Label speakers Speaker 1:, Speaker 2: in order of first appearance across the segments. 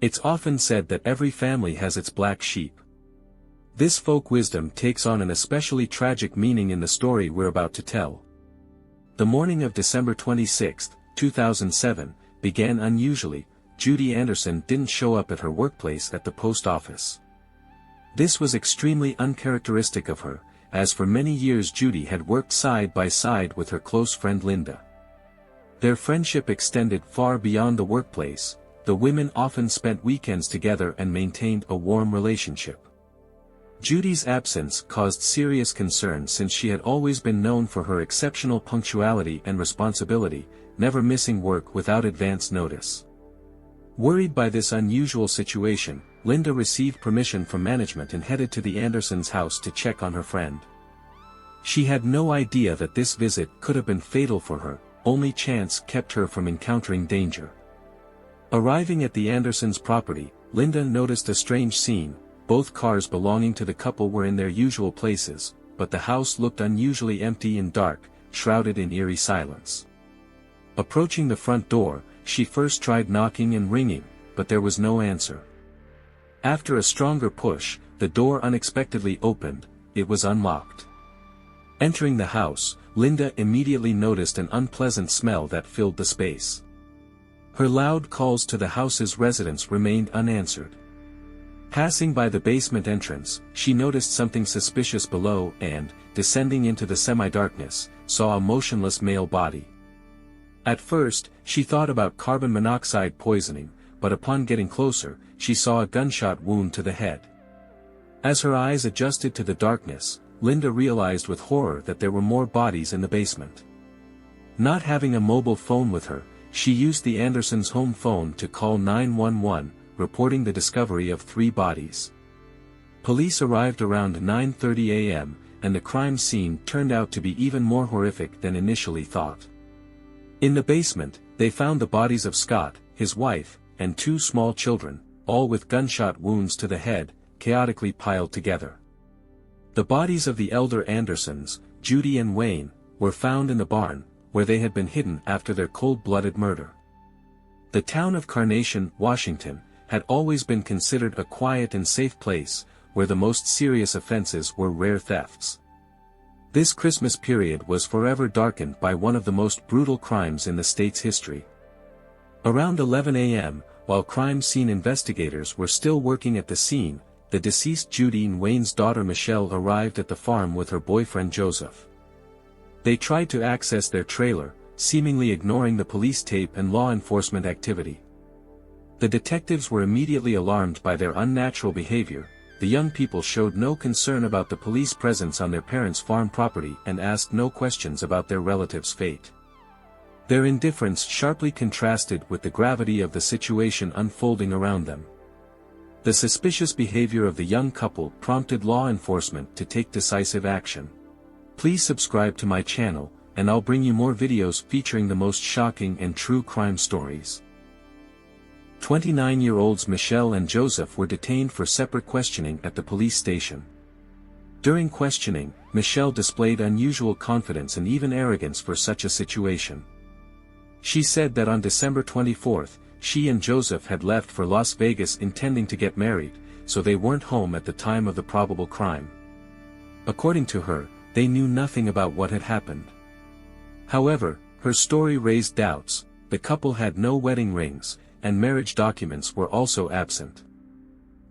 Speaker 1: It's often said that every family has its black sheep. This folk wisdom takes on an especially tragic meaning in the story we're about to tell. The morning of December 26, 2007, began unusually. Judy Anderson didn't show up at her workplace at the post office. This was extremely uncharacteristic of her, as for many years Judy had worked side by side with her close friend Linda. Their friendship extended far beyond the workplace. The women often spent weekends together and maintained a warm relationship. Judy's absence caused serious concern since she had always been known for her exceptional punctuality and responsibility, never missing work without advance notice. Worried by this unusual situation, Linda received permission from management and headed to the Andersons' house to check on her friend. She had no idea that this visit could have been fatal for her, only chance kept her from encountering danger. Arriving at the Andersons' property, Linda noticed a strange scene. Both cars belonging to the couple were in their usual places, but the house looked unusually empty and dark, shrouded in eerie silence. Approaching the front door, she first tried knocking and ringing, but there was no answer. After a stronger push, the door unexpectedly opened. It was unlocked. Entering the house, Linda immediately noticed an unpleasant smell that filled the space. Her loud calls to the house's residents remained unanswered. Passing by the basement entrance, she noticed something suspicious below and, descending into the semi-darkness, saw a motionless male body. At first, she thought about carbon monoxide poisoning, but upon getting closer, she saw a gunshot wound to the head. As her eyes adjusted to the darkness, Linda realized with horror that there were more bodies in the basement. Not having a mobile phone with her, she used the Andersons' home phone to call 911, reporting the discovery of 3 bodies. Police arrived around 9:30 a.m., and the crime scene turned out to be even more horrific than initially thought. In the basement, they found the bodies of Scott, his wife, and 2 small children, all with gunshot wounds to the head, chaotically piled together. The bodies of the elder Andersons, Judy and Wayne, were found in the barn, where they had been hidden after their cold-blooded murder. The town of Carnation, Washington, had always been considered a quiet and safe place, where the most serious offenses were rare thefts. This Christmas period was forever darkened by one of the most brutal crimes in the state's history. Around 11 a.m., while crime scene investigators were still working at the scene, the deceased Judy and Wayne's daughter Michele arrived at the farm with her boyfriend Joseph. They tried to access their trailer, seemingly ignoring the police tape and law enforcement activity. The detectives were immediately alarmed by their unnatural behavior. The young people showed no concern about the police presence on their parents' farm property and asked no questions about their relatives' fate. Their indifference sharply contrasted with the gravity of the situation unfolding around them. The suspicious behavior of the young couple prompted law enforcement to take decisive action. Please subscribe to my channel, and I'll bring you more videos featuring the most shocking and true crime stories. 29-year-olds Michele and Joseph were detained for separate questioning at the police station. During questioning, Michele displayed unusual confidence and even arrogance for such a situation. She said that on December 24, she and Joseph had left for Las Vegas intending to get married, so they weren't home at the time of the probable crime. According to her, they knew nothing about what had happened. However, her story raised doubts. The couple had no wedding rings, and marriage documents were also absent.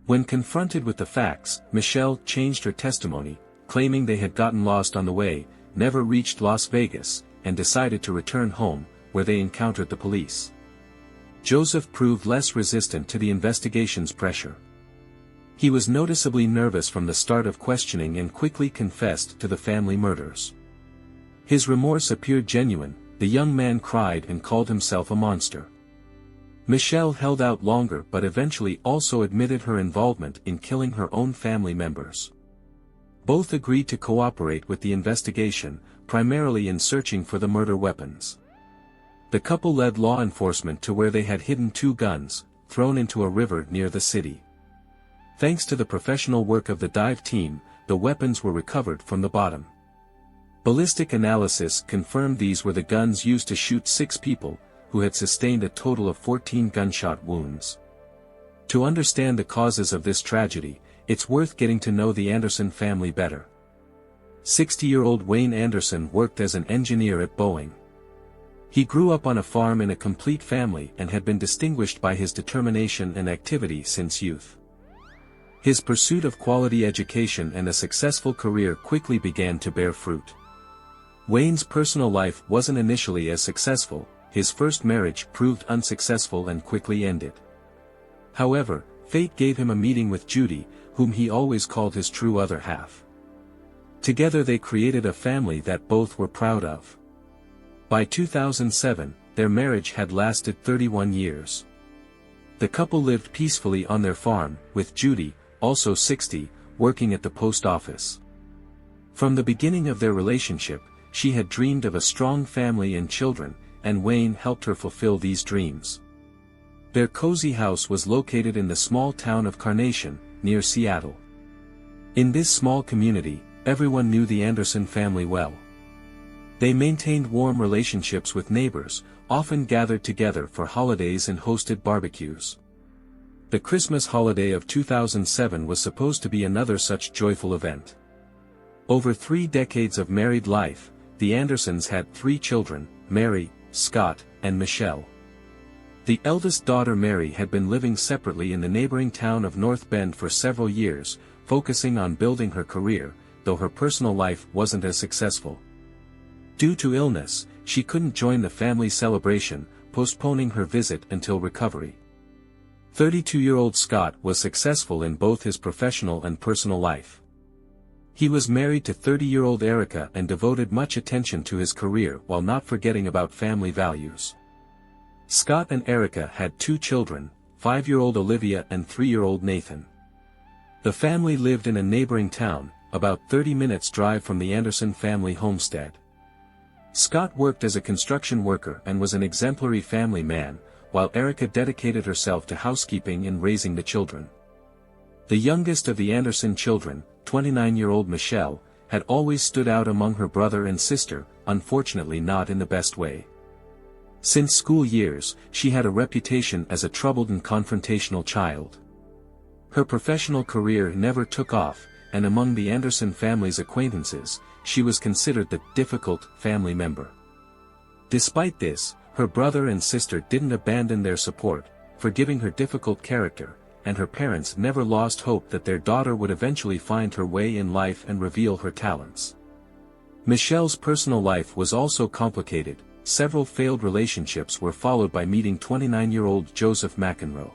Speaker 1: When confronted with the facts, Michele changed her testimony, claiming they had gotten lost on the way, never reached Las Vegas, and decided to return home, where they encountered the police. Joseph proved less resistant to the investigation's pressure. He was noticeably nervous from the start of questioning and quickly confessed to the family murders. His remorse appeared genuine. The young man cried and called himself a monster. Michele held out longer but eventually also admitted her involvement in killing her own family members. Both agreed to cooperate with the investigation, primarily in searching for the murder weapons. The couple led law enforcement to where they had hidden 2 guns, thrown into a river near the city. Thanks to the professional work of the dive team, the weapons were recovered from the bottom. Ballistic analysis confirmed these were the guns used to shoot 6 people, who had sustained a total of 14 gunshot wounds. To understand the causes of this tragedy, it's worth getting to know the Anderson family better. 60-year-old Wayne Anderson worked as an engineer at Boeing. He grew up on a farm in a complete family and had been distinguished by his determination and activity since youth. His pursuit of quality education and a successful career quickly began to bear fruit. Wayne's personal life wasn't initially as successful. His first marriage proved unsuccessful and quickly ended. However, fate gave him a meeting with Judy, whom he always called his true other half. Together they created a family that both were proud of. By 2007, their marriage had lasted 31 years. The couple lived peacefully on their farm, with Judy, also 60, working at the post office. From the beginning of their relationship, she had dreamed of a strong family and children, and Wayne helped her fulfill these dreams. Their cozy house was located in the small town of Carnation, near Seattle. In this small community, everyone knew the Anderson family well. They maintained warm relationships with neighbors, often gathered together for holidays and hosted barbecues. The Christmas holiday of 2007 was supposed to be another such joyful event. Over 3 decades of married life, the Andersons had 3 children, Mary, Scott, and Michele. The eldest daughter Mary had been living separately in the neighboring town of North Bend for several years, focusing on building her career, though her personal life wasn't as successful. Due to illness, she couldn't join the family celebration, postponing her visit until recovery. 32-year-old Scott was successful in both his professional and personal life. He was married to 30-year-old Erica and devoted much attention to his career while not forgetting about family values. Scott and Erica had 2 children, 5-year-old Olivia and 3-year-old Nathan. The family lived in a neighboring town, about 30 minutes drive from the Anderson family homestead. Scott worked as a construction worker and was an exemplary family man, while Erica dedicated herself to housekeeping and raising the children. The youngest of the Anderson children, 29-year-old Michele, had always stood out among her brother and sister, unfortunately not in the best way. Since school years, she had a reputation as a troubled and confrontational child. Her professional career never took off, and among the Anderson family's acquaintances, she was considered the difficult family member. Despite this, her brother and sister didn't abandon their support, forgiving her difficult character, and her parents never lost hope that their daughter would eventually find her way in life and reveal her talents. Michele's personal life was also complicated. Several failed relationships were followed by meeting 29-year-old Joseph McEnroe.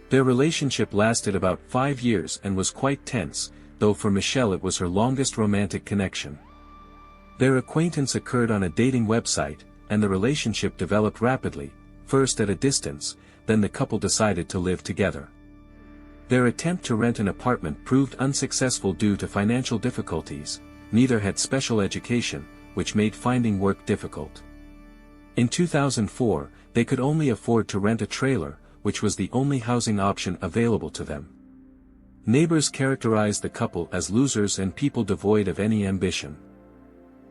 Speaker 1: Their relationship lasted about 5 years and was quite tense, though for Michele it was her longest romantic connection. Their acquaintance occurred on a dating website, and the relationship developed rapidly, first at a distance, then the couple decided to live together. Their attempt to rent an apartment proved unsuccessful due to financial difficulties. Neither had special education, which made finding work difficult. In 2004, they could only afford to rent a trailer, which was the only housing option available to them. Neighbors characterized the couple as losers and people devoid of any ambition.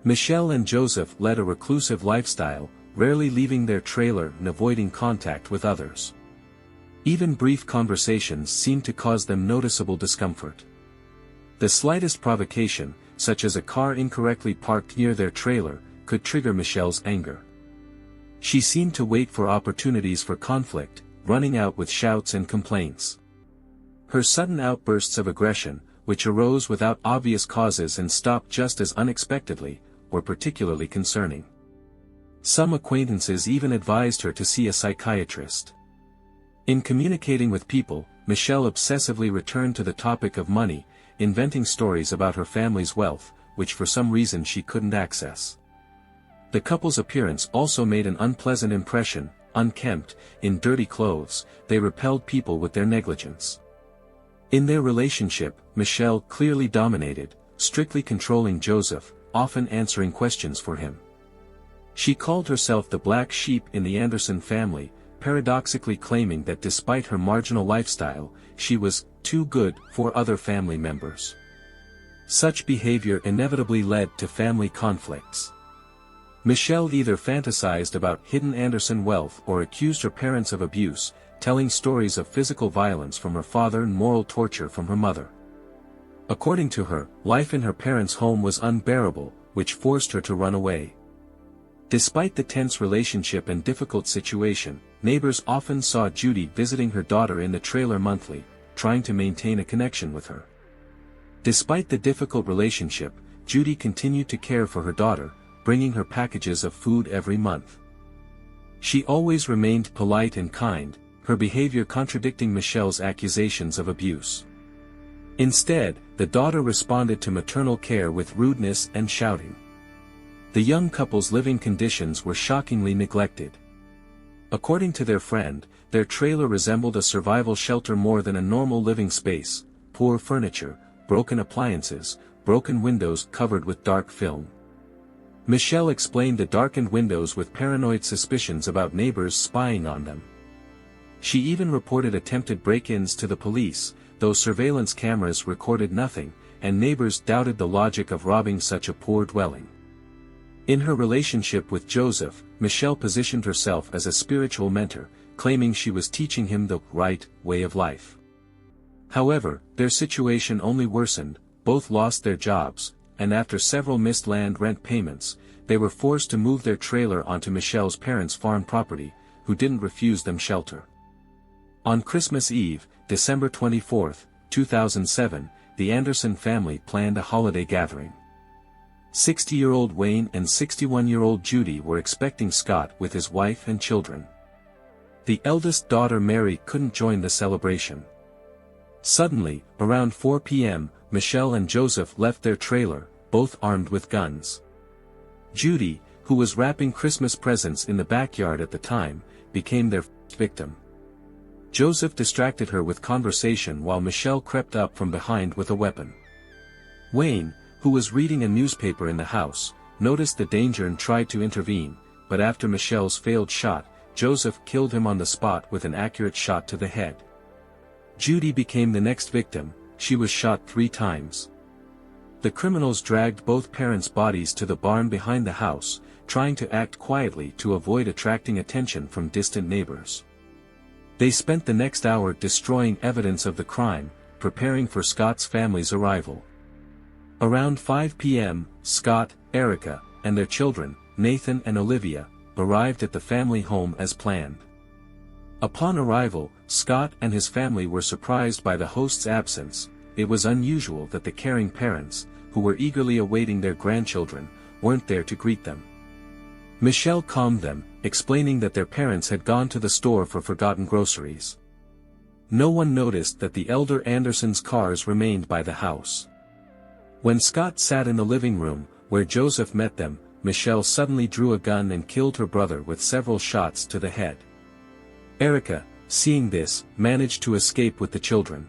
Speaker 1: Michele and Joseph led a reclusive lifestyle, rarely leaving their trailer and avoiding contact with others. Even brief conversations seemed to cause them noticeable discomfort. The slightest provocation, such as a car incorrectly parked near their trailer, could trigger Michele's anger. She seemed to wait for opportunities for conflict, running out with shouts and complaints. Her sudden outbursts of aggression, which arose without obvious causes and stopped just as unexpectedly, were particularly concerning. Some acquaintances even advised her to see a psychiatrist. In communicating with people, Michele obsessively returned to the topic of money, inventing stories about her family's wealth, which for some reason she couldn't access. The couple's appearance also made an unpleasant impression. Unkempt, in dirty clothes, they repelled people with their negligence. In their relationship, Michele clearly dominated, strictly controlling Joseph, often answering questions for him. She called herself the black sheep in the Anderson family, paradoxically claiming that despite her marginal lifestyle, she was too good for other family members. Such behavior inevitably led to family conflicts. Michele either fantasized about hidden Anderson wealth or accused her parents of abuse, telling stories of physical violence from her father and moral torture from her mother. According to her, life in her parents' home was unbearable, which forced her to run away. Despite the tense relationship and difficult situation, neighbors often saw Judy visiting her daughter in the trailer monthly, trying to maintain a connection with her. Despite the difficult relationship, Judy continued to care for her daughter, bringing her packages of food every month. She always remained polite and kind, her behavior contradicting Michele's accusations of abuse. Instead, the daughter responded to maternal care with rudeness and shouting. The young couple's living conditions were shockingly neglected. According to their friend, their trailer resembled a survival shelter more than a normal living space: poor furniture, broken appliances, broken windows covered with dark film. Michele explained the darkened windows with paranoid suspicions about neighbors spying on them. She even reported attempted break-ins to the police, though surveillance cameras recorded nothing, and neighbors doubted the logic of robbing such a poor dwelling. In her relationship with Joseph, Michele positioned herself as a spiritual mentor, claiming she was teaching him the right way of life. However, their situation only worsened. Both lost their jobs, and after several missed land rent payments, they were forced to move their trailer onto Michele's parents' farm property, who didn't refuse them shelter. On Christmas Eve, December 24, 2007, the Anderson family planned a holiday gathering. 60-year-old Wayne and 61-year-old Judy were expecting Scott with his wife and children. The eldest daughter Mary couldn't join the celebration. Suddenly, around 4 p.m., Michele and Joseph left their trailer, both armed with guns. Judy, who was wrapping Christmas presents in the backyard at the time, became their first victim. Joseph distracted her with conversation while Michele crept up from behind with a weapon. Wayne, who was reading a newspaper in the house, noticed the danger and tried to intervene, but after Michele's failed shot, Joseph killed him on the spot with an accurate shot to the head. Judy became the next victim. She was shot 3 times. The criminals dragged both parents' bodies to the barn behind the house, trying to act quietly to avoid attracting attention from distant neighbors. They spent the next hour destroying evidence of the crime, preparing for Scott's family's arrival. Around 5 p.m., Scott, Erica, and their children, Nathan and Olivia, arrived at the family home as planned. Upon arrival, Scott and his family were surprised by the host's absence. It was unusual that the caring parents, who were eagerly awaiting their grandchildren, weren't there to greet them. Michele calmed them, explaining that their parents had gone to the store for forgotten groceries. No one noticed that the elder Andersons' cars remained by the house. When Scott sat in the living room, where Joseph met them, Michele suddenly drew a gun and killed her brother with several shots to the head. Erica, seeing this, managed to escape with the children.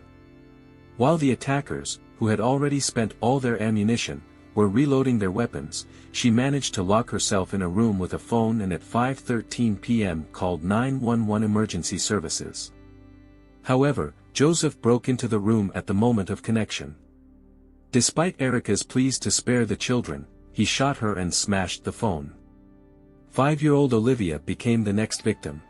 Speaker 1: While the attackers, who had already spent all their ammunition, were reloading their weapons, she managed to lock herself in a room with a phone and at 5:13 p.m. called 911 emergency services. However, Joseph broke into the room at the moment of connection. Despite Erica's pleas to spare the children, he shot her and smashed the phone. 5-year-old Olivia became the next victim.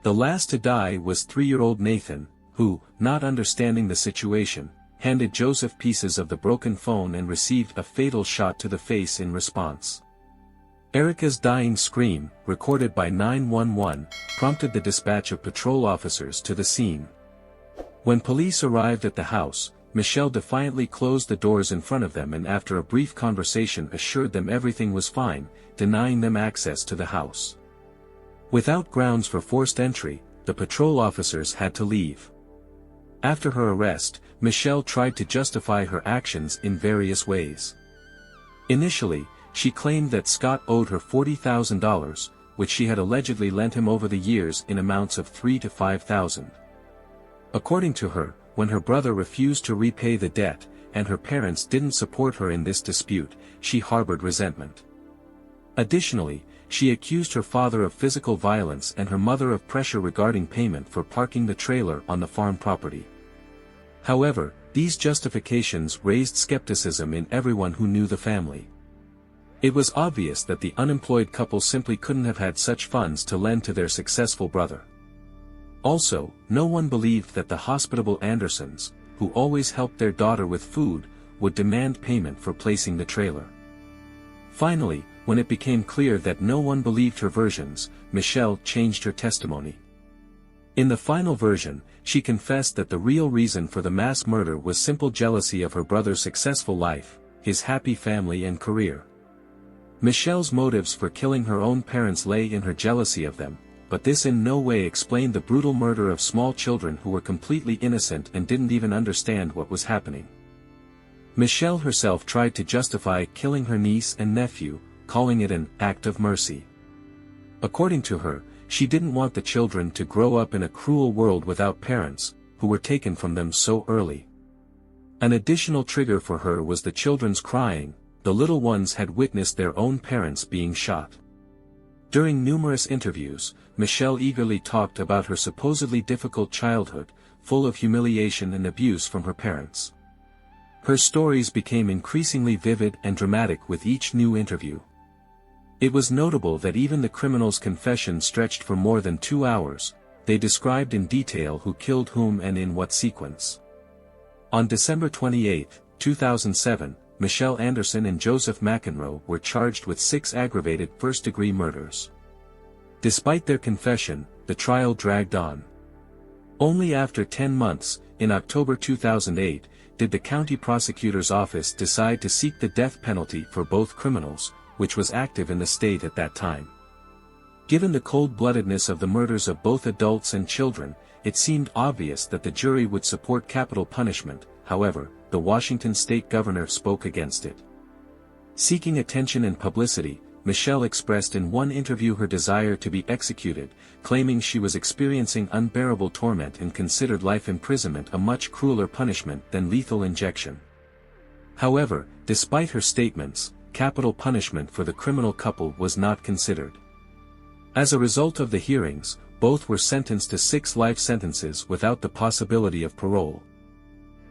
Speaker 1: The last to die was 3-year-old Nathan, who, not understanding the situation, handed Joseph pieces of the broken phone and received a fatal shot to the face in response. Erica's dying scream, recorded by 911, prompted the dispatch of patrol officers to the scene. When police arrived at the house, Michele defiantly closed the doors in front of them and after a brief conversation assured them everything was fine, denying them access to the house. Without grounds for forced entry, the patrol officers had to leave. After her arrest, Michele tried to justify her actions in various ways. Initially, she claimed that Scott owed her $40,000, which she had allegedly lent him over the years in amounts of $3,000 to $5,000. According to her, when her brother refused to repay the debt, and her parents didn't support her in this dispute, she harbored resentment. Additionally, she accused her father of physical violence and her mother of pressure regarding payment for parking the trailer on the farm property. However, these justifications raised skepticism in everyone who knew the family. It was obvious that the unemployed couple simply couldn't have had such funds to lend to their successful brother. Also, no one believed that the hospitable Andersons, who always helped their daughter with food, would demand payment for placing the trailer. Finally, when it became clear that no one believed her versions, Michele changed her testimony. In the final version, she confessed that the real reason for the mass murder was simple jealousy of her brother's successful life, his happy family and career. Michele's motives for killing her own parents lay in her jealousy of them, but this in no way explained the brutal murder of small children who were completely innocent and didn't even understand what was happening. Michele herself tried to justify killing her niece and nephew, calling it an act of mercy. According to her, she didn't want the children to grow up in a cruel world without parents, who were taken from them so early. An additional trigger for her was the children's crying. The little ones had witnessed their own parents being shot. During numerous interviews, Michele eagerly talked about her supposedly difficult childhood, full of humiliation and abuse from her parents. Her stories became increasingly vivid and dramatic with each new interview. It was notable that even the criminal's confession stretched for more than 2 hours. They described in detail who killed whom and in what sequence. On December 28, 2007, Michele Anderson and Joseph McEnroe were charged with 6 aggravated first-degree murders. Despite their confession, the trial dragged on. Only after 10 months, in October 2008, did the county prosecutor's office decide to seek the death penalty for both criminals, which was active in the state at that time. Given the cold-bloodedness of the murders of both adults and children, it seemed obvious that the jury would support capital punishment. However, the Washington state governor spoke against it. Seeking attention and publicity, Michele expressed in one interview her desire to be executed, claiming she was experiencing unbearable torment and considered life imprisonment a much crueler punishment than lethal injection. However, despite her statements, capital punishment for the criminal couple was not considered. As a result of the hearings, both were sentenced to 6 life sentences without the possibility of parole.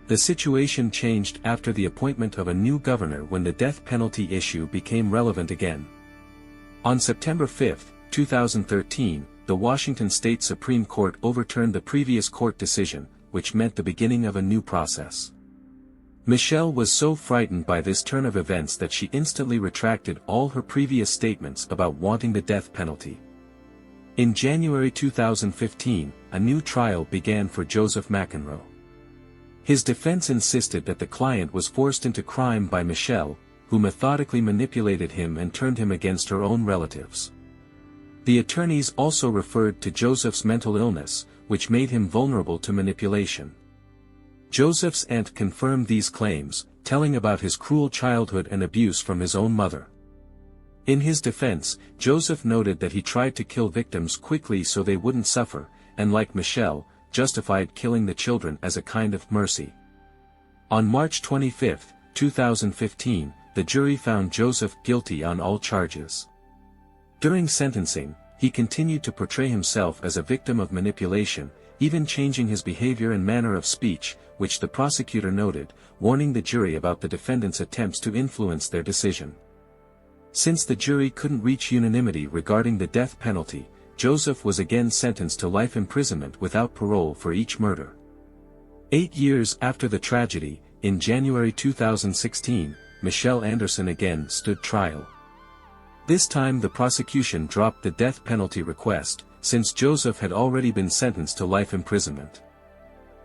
Speaker 1: The situation changed after the appointment of a new governor when the death penalty issue became relevant again. On September 5, 2013, the Washington State Supreme Court overturned the previous court decision, which meant the beginning of a new process. Michele was so frightened by this turn of events that she instantly retracted all her previous statements about wanting the death penalty. In January 2015, a new trial began for Joseph McEnroe. His defense insisted that the client was forced into crime by Michele, who methodically manipulated him and turned him against her own relatives. The attorneys also referred to Joseph's mental illness, which made him vulnerable to manipulation. Joseph's aunt confirmed these claims, telling about his cruel childhood and abuse from his own mother. In his defense, Joseph noted that he tried to kill victims quickly so they wouldn't suffer, and like Michele, justified killing the children as a kind of mercy. On March 25, 2015, the jury found Joseph guilty on all charges. During sentencing, he continued to portray himself as a victim of manipulation, even changing his behavior and manner of speech, which the prosecutor noted, warning the jury about the defendant's attempts to influence their decision. Since the jury couldn't reach unanimity regarding the death penalty, Joseph was again sentenced to life imprisonment without parole for each murder. 8 years after the tragedy, in January 2016, Michele Anderson again stood trial. This time the prosecution dropped the death penalty request, since Joseph had already been sentenced to life imprisonment.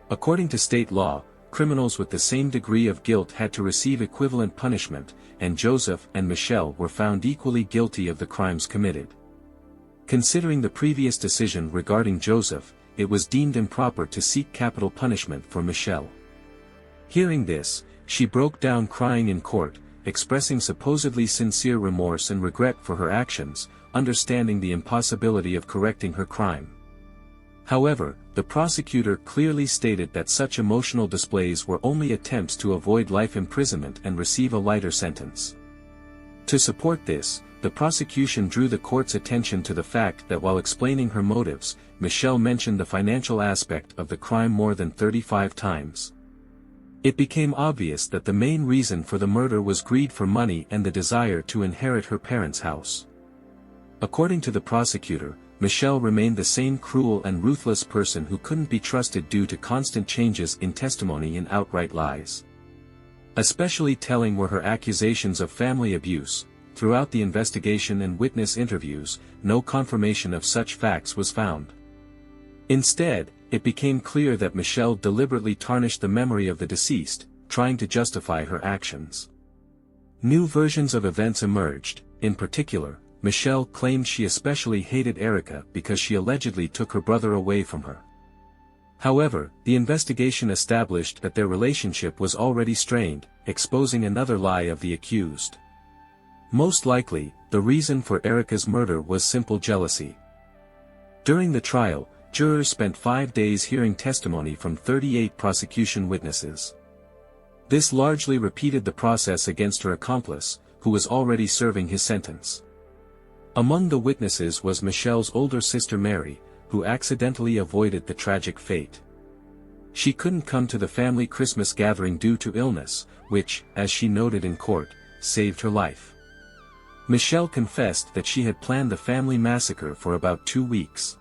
Speaker 1: According to state law, criminals with the same degree of guilt had to receive equivalent punishment, and Joseph and Michele were found equally guilty of the crimes committed. Considering the previous decision regarding Joseph, it was deemed improper to seek capital punishment for Michele. Hearing this, she broke down crying in court, expressing supposedly sincere remorse and regret for her actions, understanding the impossibility of correcting her crime. However, the prosecutor clearly stated that such emotional displays were only attempts to avoid life imprisonment and receive a lighter sentence. To support this, the prosecution drew the court's attention to the fact that while explaining her motives, Michele mentioned the financial aspect of the crime more than 35 times. It became obvious that the main reason for the murder was greed for money and the desire to inherit her parents' house. According to the prosecutor, Michele remained the same cruel and ruthless person who couldn't be trusted due to constant changes in testimony and outright lies. Especially telling were her accusations of family abuse. Throughout the investigation and witness interviews, no confirmation of such facts was found. Instead, it became clear that Michele deliberately tarnished the memory of the deceased, trying to justify her actions. New versions of events emerged. In particular, Michele claimed she especially hated Erica because she allegedly took her brother away from her. However, the investigation established that their relationship was already strained, exposing another lie of the accused. Most likely, the reason for Erica's murder was simple jealousy. During the trial, jurors spent 5 days hearing testimony from 38 prosecution witnesses. This largely repeated the process against her accomplice, who was already serving his sentence. Among the witnesses was Michele's older sister Mary, who accidentally avoided the tragic fate. She couldn't come to the family Christmas gathering due to illness, which, as she noted in court, saved her life. Michele confessed that she had planned the family massacre for about 2 weeks.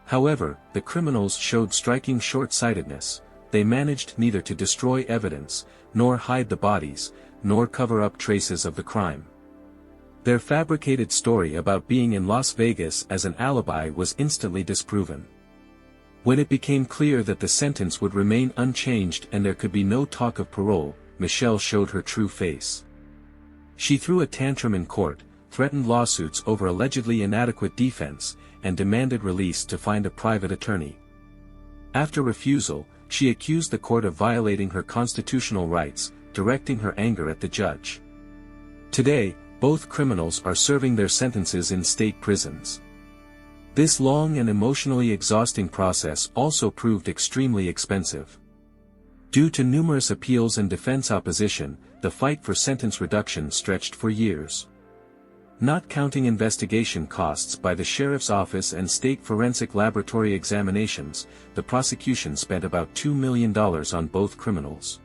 Speaker 1: However, the criminals showed striking short-sightedness. They managed neither to destroy evidence, nor hide the bodies, nor cover up traces of the crime. Their fabricated story about being in Las Vegas as an alibi was instantly disproven. When it became clear that the sentence would remain unchanged and there could be no talk of parole, Michele showed her true face. She threw a tantrum in court, threatened lawsuits over allegedly inadequate defense, and demanded release to find a private attorney. After refusal, she accused the court of violating her constitutional rights, directing her anger at the judge. Today, both criminals are serving their sentences in state prisons. This long and emotionally exhausting process also proved extremely expensive. Due to numerous appeals and defense opposition, the fight for sentence reduction stretched for years. Not counting investigation costs by the sheriff's office and state forensic laboratory examinations, the prosecution spent about $2 million on both criminals.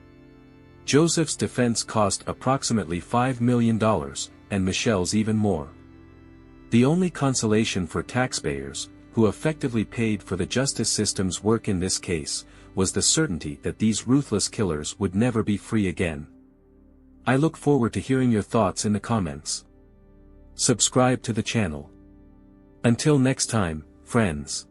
Speaker 1: Joseph's defense cost approximately $5 million, and Michele's even more. The only consolation for taxpayers, who effectively paid for the justice system's work in this case, was the certainty that these ruthless killers would never be free again. I look forward to hearing your thoughts in the comments. Subscribe to the channel. Until next time, friends.